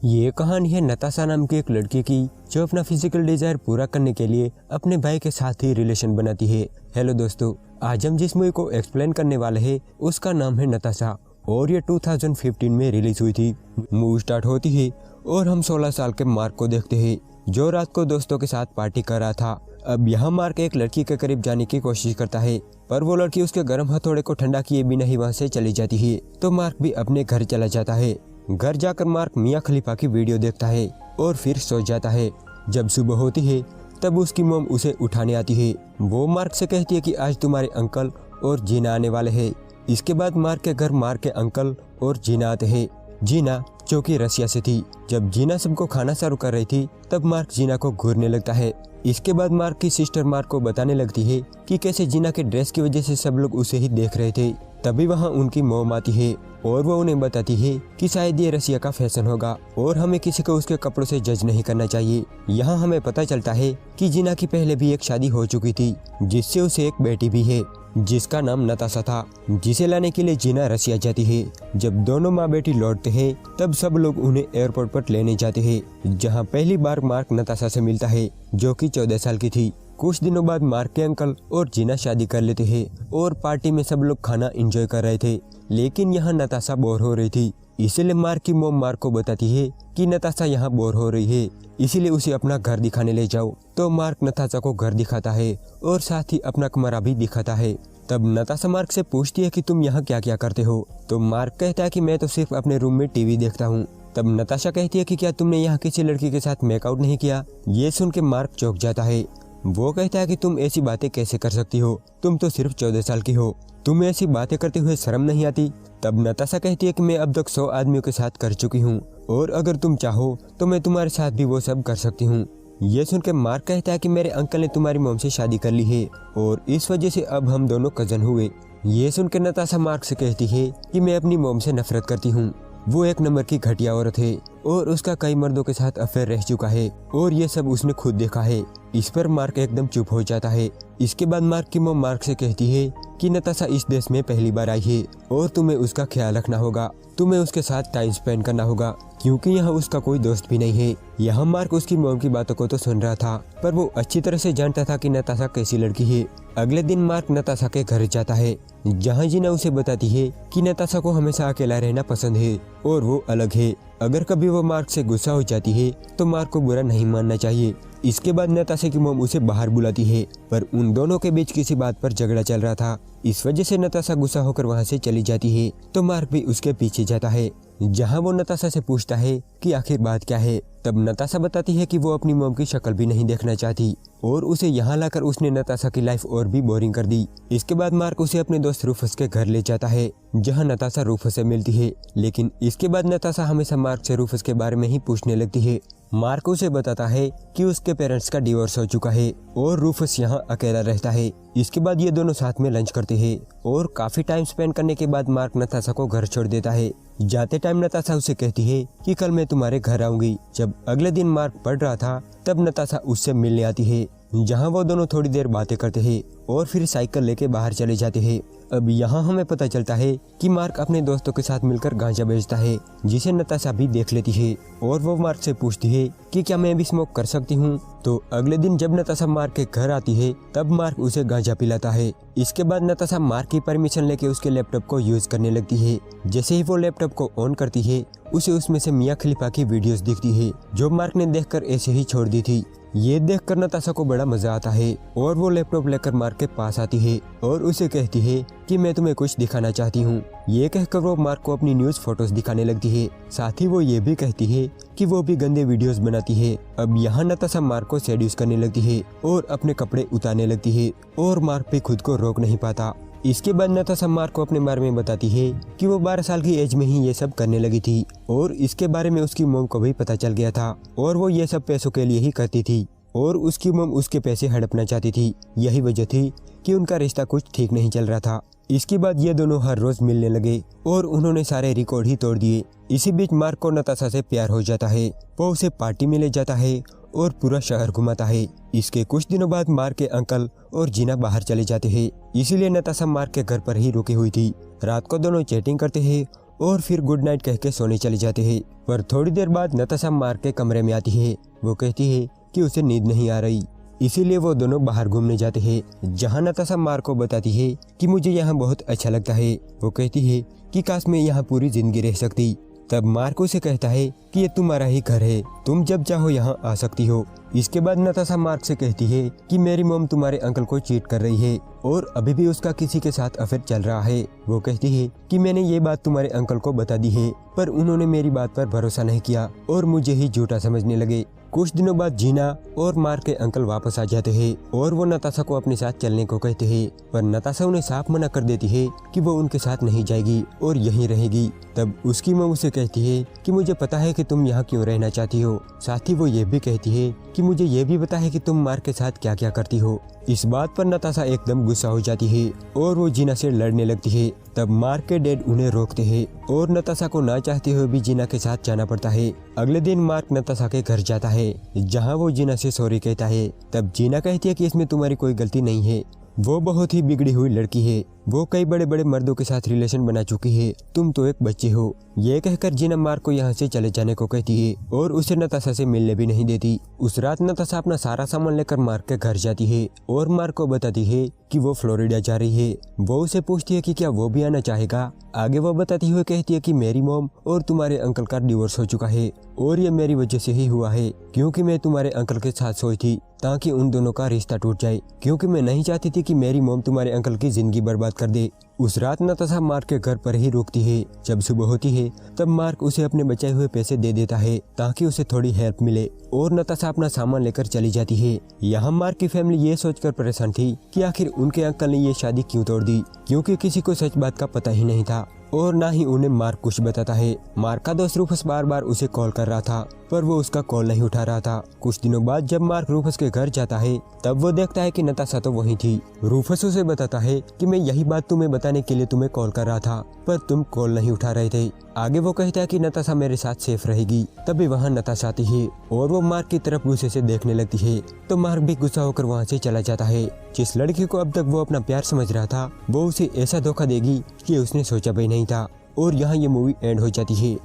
ये कहानी है नताशा नाम की एक लड़की की जो अपना फिजिकल डिजायर पूरा करने के लिए अपने भाई के साथ ही रिलेशन बनाती है। हेलो दोस्तों, आज हम जिस मूवी को एक्सप्लेन करने वाले हैं उसका नाम है नताशा और ये 2015 में रिलीज हुई थी। मूवी स्टार्ट होती है और हम 16 साल के मार्क को देखते हैं जो रात को दोस्तों के साथ पार्टी कर रहा था। अब यहाँ मार्क एक लड़की के करीब जाने की कोशिश करता है पर वो लड़की उसके गर्म हथौड़े को ठंडा किए बिना ही वहाँ से चली जाती है तो मार्क भी अपने घर चला जाता है। घर जाकर मार्क मियां खलीफा की वीडियो देखता है और फिर सो जाता है। जब सुबह होती है तब उसकी मॉम उसे उठाने आती है। वो मार्क से कहती है कि आज तुम्हारे अंकल और जीना आने वाले हैं। इसके बाद मार्क के घर मार्क के अंकल और जीना आते हैं। जीना जो कि रसिया से थी। जब जीना सबको खाना सर्व कर रही थी तब मार्क जीना को घूरने लगता है। इसके बाद मार्क की सिस्टर मार्क को बताने लगती है कि कैसे जीना के ड्रेस की वजह से सब लोग उसे ही देख रहे थे। तभी वहाँ उनकी मॉम आती है और वो उन्हें बताती है कि शायद ये रसिया का फैशन होगा और हमें किसी को उसके कपड़ों से जज नहीं करना चाहिए। यहाँ हमें पता चलता है कि जीना की पहले भी एक शादी हो चुकी थी जिससे उसे एक बेटी भी है जिसका नाम नताशा था, जिसे लाने के लिए जीना रसिया जाती है। जब दोनों माँ बेटी लौटते हैं तब सब लोग उन्हें एयरपोर्ट पर लेने जाते हैं जहाँ पहली बार मार्क नताशा से मिलता है जो कि 14 साल की थी। कुछ दिनों बाद मार्क के अंकल और जीना शादी कर लेते हैं और पार्टी में सब लोग खाना एंजॉय कर रहे थे, लेकिन यहाँ नताशा बोर हो रही थी। इसलिए मार्क की मॉम मार्क को बताती है कि नताशा यहाँ बोर हो रही है इसीलिए उसे अपना घर दिखाने ले जाओ। तो मार्क नताशा को घर दिखाता है और साथ ही अपना कमरा भी दिखाता है। तब नताशा मार्क से पूछती है कि तुम यहाँ क्या क्या करते हो। तो मार्क कहता है कि मैं तो सिर्फ अपने रूम में टीवी देखता हूँ। तब नताशा कहती है कि क्या तुमने यहाँ किसी लड़की के साथ मेकआउट नहीं किया। ये सुन के मार्क चौंक जाता है। वो कहता है कि तुम ऐसी बातें कैसे कर सकती हो, तुम तो सिर्फ 14 साल की हो, तुम्हें ऐसी बातें करते हुए शर्म नहीं आती। तब नताशा कहती है कि मैं अब तक 100 आदमियों के साथ कर चुकी हूँ और अगर तुम चाहो तो मैं तुम्हारे साथ भी वो सब कर सकती हूँ। ये सुन के मार्क कहता है कि मेरे अंकल ने तुम्हारी मॉम से शादी कर ली है और इस वजह से अब हम दोनों कजन हुए। ये सुन के नताशा मार्क से कहती है कि मैं अपनी मॉम से नफरत करती हूँ, वो एक नंबर की घटिया औरत है और उसका कई मर्दों के साथ अफेयर रह चुका है और ये सब उसने खुद देखा है। इस पर मार्क एकदम चुप हो जाता है। इसके बाद मार्क की मॉम मार्क से कहती है कि नताशा इस देश में पहली बार आई है और तुम्हें उसका ख्याल रखना होगा, तुम्हें उसके साथ टाइम स्पेंड करना होगा क्योंकि यहाँ उसका कोई दोस्त भी नहीं है। यहाँ मार्क उसकी मॉम की बातों को तो सुन रहा था पर वो अच्छी तरह से जानता था कि नताशा कैसी लड़की है। अगले दिन मार्क नताशा के घर जाता है जहाँ जीना उसे बताती है कि नताशा को हमेशा अकेला रहना पसंद है और वो अलग है। अगर कभी वो मार्क से गुस्सा हो जाती है तो मार्क को बुरा नहीं मानना चाहिए। इसके बाद नताशा की मॉम उसे बाहर बुलाती है पर उन दोनों के बीच किसी बात पर झगड़ा चल रहा था। इस वजह से नताशा गुस्सा होकर वहां से चली जाती है तो मार्क भी उसके पीछे जाता है जहां वो नताशा से पूछता है कि आखिर बात क्या है। तब नताशा बताती है कि वो अपनी मॉम की शक्ल भी नहीं देखना चाहती और उसे यहाँ लाकर उसने नताशा की लाइफ और भी बोरिंग कर दी। इसके बाद मार्क उसे अपने दोस्त रूफस के घर ले जाता है जहाँ नताशा रूफस से मिलती है, लेकिन इसके बाद नताशा हमेशा मार्क से रूफस के बारे में ही पूछने लगती है। मार्क उसे बताता है कि उसके पेरेंट्स का डिवोर्स हो चुका है और रूफस यहाँ अकेला रहता है। इसके बाद ये दोनों साथ में लंच करते हैं और काफी टाइम स्पेंड करने के बाद मार्क नताशा को घर छोड़ देता है। जाते टाइम नताशा उसे कहती है कि कल मैं तुम्हारे घर आऊंगी। जब अगले दिन मार्क पढ़ रहा था तब नताशा उससे मिलने आती है जहाँ वो दोनों थोड़ी देर बातें करते हैं और फिर साइकिल लेके बाहर चले जाते हैं। अब यहाँ हमें पता चलता है कि मार्क अपने दोस्तों के साथ मिलकर गांजा बेचता है जिसे नताशा भी देख लेती है और वो मार्क से पूछती है कि क्या मैं भी स्मोक कर सकती हूँ। तो अगले दिन जब नताशा मार्क के घर आती है तब मार्क उसे गांजा पिलाता है। इसके बाद नताशा मार्क की परमिशन लेके उसके लैपटॉप को यूज करने लगती है। जैसे ही वो लैपटॉप को ऑन करती है उसे उसमें से मियां खलीफा की वीडियोस दिखती है जो मार्क ने देखकर ऐसे ही छोड़ दी थी। ये देखकर नताशा को बड़ा मजा आता है और वो लैपटॉप लेकर मार्क के पास आती है और उसे कहती है कि मैं तुम्हें कुछ दिखाना चाहती हूँ। ये कहकर वो मार्क को अपनी न्यूज फोटोज दिखाने लगती है। साथ ही वो ये भी कहती है कि वो भी गंदे वीडियोस बनाती है। अब यहाँ नताशा मार्क को सेड्यूस करने लगती है और अपने कपड़े उतारने लगती है और मार्क भी खुद को रोक नहीं पाता। इसके बाद नताशा मार्क को अपने बारे में बताती है कि वो 12 साल की एज में ही ये सब करने लगी थी और इसके बारे में उसकी मॉम को भी पता चल गया था और वो ये सब पैसों के लिए ही करती थी और उसकी मॉम उसके पैसे हड़पना चाहती थी। यही वजह थी कि उनका रिश्ता कुछ ठीक नहीं चल रहा था। इसके बाद ये दोनों हर रोज मिलने लगे और उन्होंने सारे रिकॉर्ड ही तोड़ दिए। इसी बीच मार्क को नताशा से प्यार हो जाता है। वो उसे पार्टी में ले जाता है और पूरा शहर घुमाता है। इसके कुछ दिनों बाद मार्क के अंकल और जीना बाहर चले जाते हैं, इसीलिए नताशा मार्क के घर पर ही रुकी हुई थी। रात को दोनों चैटिंग करते हैं और फिर गुड नाइट कह के सोने चले जाते हैं। पर थोड़ी देर बाद नताशा मार्क के कमरे में आती है। वो कहती है कि उसे नींद नहीं आ रही, इसीलिए वो दोनों बाहर घूमने जाते हैं, जहाँ नताशा मार्क को बताती है कि मुझे यहाँ बहुत अच्छा लगता है। वो कहती है कि काश मैं यहाँ पूरी जिंदगी रह सकती। तब मार्क उसे कहता है कि ये तुम्हारा ही घर है, तुम जब चाहो यहाँ आ सकती हो। इसके बाद नताशा मार्क से कहती है कि मेरी मॉम तुम्हारे अंकल को चीट कर रही है और अभी भी उसका किसी के साथ अफेयर चल रहा है। वो कहती है कि मैंने ये बात तुम्हारे अंकल को बता दी है, पर उन्होंने मेरी बात पर भरोसा नहीं किया और मुझे ही झूठा समझने लगे। कुछ दिनों बाद जीना और मार्क के अंकल वापस आ जाते हैं और वो नताशा को अपने साथ चलने को कहते हैं, पर नताशा उन्हें साफ मना कर देती है कि वो उनके साथ नहीं जाएगी और यहीं रहेगी। तब उसकी माँ उसे कहती है कि मुझे पता है कि तुम यहाँ क्यों रहना चाहती हो। साथ ही वो ये भी कहती है कि मुझे ये भी पता है कि तुम मार्क के साथ क्या क्या करती हो। इस बात पर नताशा एकदम गुस्सा हो जाती है और वो जीना से लड़ने लगती है। तब मार्क के डैड उन्हें रोकते हैं और नताशा को ना चाहते हुए भी जीना के साथ जाना पड़ता है। अगले दिन मार्क नताशा के घर जाता है, जहां वो जीना से सॉरी कहता है। तब जीना कहती है कि इसमें तुम्हारी कोई गलती नहीं है, वो बहुत ही बिगड़ी हुई लड़की है, वो कई बड़े बड़े मर्दों के साथ रिलेशन बना चुकी है, तुम तो एक बच्चे हो। ये कहकर जीना मार्क को यहाँ से चले जाने को कहती है और उसे नताशा से मिलने भी नहीं देती। उस रात नताशा अपना सारा सामान लेकर मार्क के घर जाती है और मार्क को बताती है कि वो फ्लोरिडा जा रही है। वो उसे पूछती है कि क्या वो भी आना चाहेगा। आगे वो बताती हुए कहती है कि मेरी मॉम और तुम्हारे अंकल का डिवोर्स हो चुका है और ये मेरी वजह से ही हुआ है, क्योंकि मैं तुम्हारे अंकल के साथ सोई थी ताकि उन दोनों का रिश्ता टूट जाए, क्योंकि मैं नहीं चाहती थी कि मेरी मॉम तुम्हारे अंकल की जिंदगी बर्बाद कर दे। उस रात नताशा मार्क के घर पर ही रुकती है। जब सुबह होती है तब मार्क उसे अपने बचाए हुए पैसे दे देता है ताकि उसे थोड़ी हेल्प मिले और नताशा अपना सामान लेकर चली जाती है। यहाँ मार्क की फैमिली ये सोचकर परेशान थी कि आखिर उनके अंकल ने ये शादी क्यों तोड़ दी, क्योंकि किसी को सच बात का पता ही नहीं था और ना ही उन्हें मार्क कुछ बताता है। मार्क का दोस्त रूफस बार बार उसे कॉल कर रहा था, पर वो उसका कॉल नहीं उठा रहा था। कुछ दिनों बाद जब मार्क रूफस के घर जाता है तब वो देखता है कि नताशा तो वहीं थी। रूफस उसे बताता है कि मैं यही बात तुम्हें बताने के लिए तुम्हें कॉल कर रहा था, पर तुम कॉल नहीं उठा रहे थे। आगे वो कहता है कि नताशा मेरे साथ सेफ रहेगी। तभी वहाँ नताशा आती है और वो मार्क की तरफ गुस्से से देखने लगती है, तो मार्क भी गुस्सा होकर वहाँ से चला जाता है। जिस लड़की को अब तक वो अपना प्यार समझ रहा था, वो उसे ऐसा धोखा देगी कि उसने सोचा भी नहीं था। और यहाँ ये मूवी एंड हो जाती है।